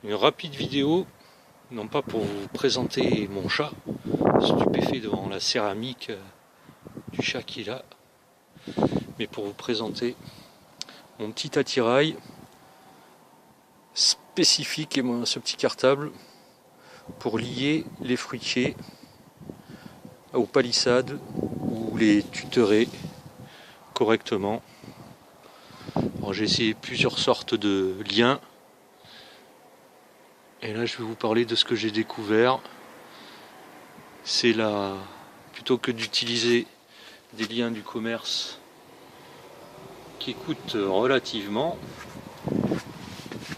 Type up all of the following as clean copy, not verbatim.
Une rapide vidéo, non pas pour vous présenter mon chat, stupéfait devant la céramique du chat qu'il a, mais pour vous présenter mon petit attirail spécifique et ce petit cartable pour lier les fruitiers aux palissades ou les tuterer correctement. Alors j'ai essayé plusieurs sortes de liens et là je vais vous parler de ce que j'ai découvert. C'est là, plutôt que d'utiliser des liens du commerce qui coûtent relativement,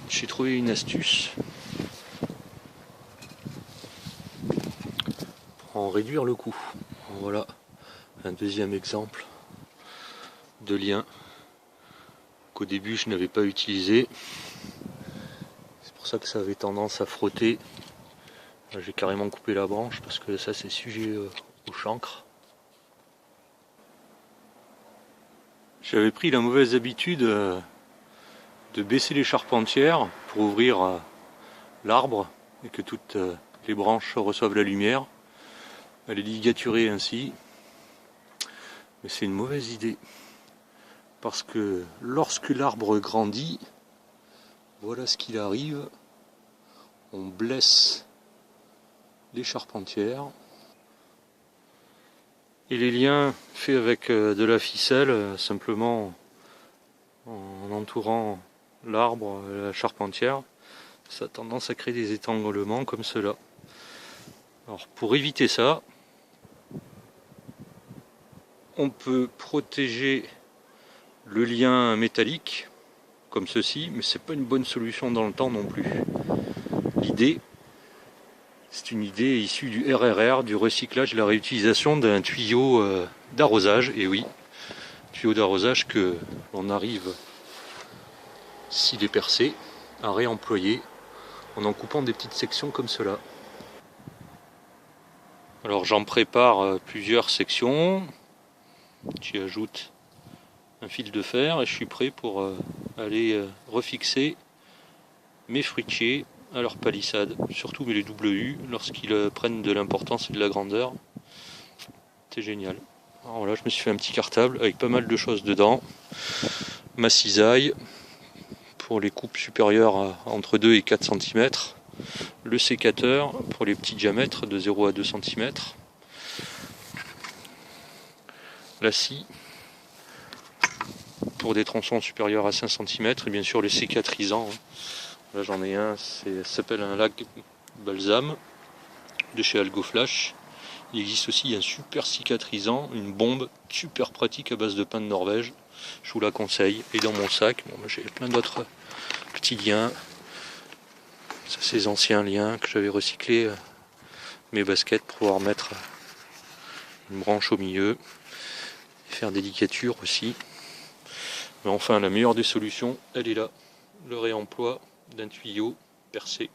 j'ai trouvé une astuce pour en réduire le coût. Voilà un deuxième exemple de lien qu'au début je n'avais pas utilisé. C'est pour ça que ça avait tendance à frotter. J'ai carrément coupé la branche parce que ça c'est sujet au chancre. J'avais pris la mauvaise habitude de baisser les charpentières pour ouvrir l'arbre et que toutes les branches reçoivent la lumière. Elle est ligaturée ainsi. Mais c'est une mauvaise idée. Parce que lorsque l'arbre grandit, voilà ce qu'il arrive. On blesse les charpentières. Et les liens faits avec de la ficelle, simplement en entourant l'arbre, la charpentière, ça a tendance à créer des étranglements comme cela. Alors pour éviter ça, on peut protéger le lien métallique comme ceci, mais c'est pas une bonne solution dans le temps non plus. L'idée, c'est une idée issue du RRR, du recyclage et la réutilisation d'un tuyau d'arrosage. Et oui, tuyau d'arrosage que l'on arrive, s'il est percé, à réemployer en coupant des petites sections comme cela. Alors j'en prépare plusieurs sections, j'y ajoute un fil de fer et je suis prêt pour aller refixer mes fruitiers à leur palissade, surtout les double U lorsqu'ils prennent de l'importance et de la grandeur. C'est génial. Alors là je me suis fait un petit cartable avec pas mal de choses dedans, ma cisaille pour les coupes supérieures entre 2 et 4 cm, le sécateur pour les petits diamètres de 0 à 2 cm, la scie pour des tronçons supérieurs à 5 cm et bien sûr les cicatrisants. Là j'en ai un, ça s'appelle un lac balsam de chez Algoflash. Il existe aussi un super cicatrisant, une bombe super pratique à base de pain de Norvège. Je vous la conseille. Et dans mon sac, j'ai plein d'autres petits liens. Ça, ces anciens liens que j'avais recyclés, mes baskets pour pouvoir mettre une branche au milieu et faire des ligatures aussi. Mais enfin, la meilleure des solutions, elle est là. Le réemploi d'un tuyau percé.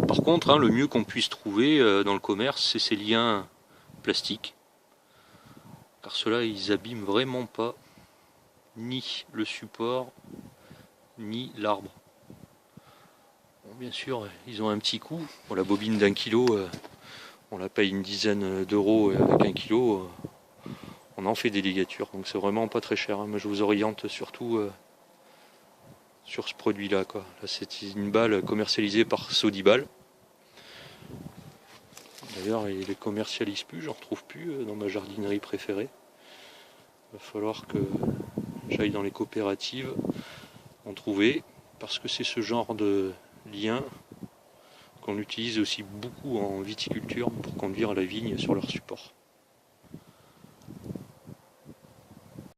Par contre, le mieux qu'on puisse trouver dans le commerce, c'est ces liens plastiques. Car ceux-là, ils abîment vraiment pas ni le support, ni l'arbre. Bon, bien sûr, ils ont un petit coût. Bon, la bobine d'1 kilo, on la paye une dizaine d'euros. Avec 1 kilo, on en fait des ligatures. Donc c'est vraiment pas très cher. Mais je vous oriente surtout sur ce produit-là. Là, c'est une balle commercialisée par Sodibal. D'ailleurs, il les commercialise plus, j'en retrouve plus dans ma jardinerie préférée. Il va falloir que j'aille dans les coopératives en trouver, parce que c'est ce genre de lien qu'on utilise aussi beaucoup en viticulture pour conduire la vigne sur leur support.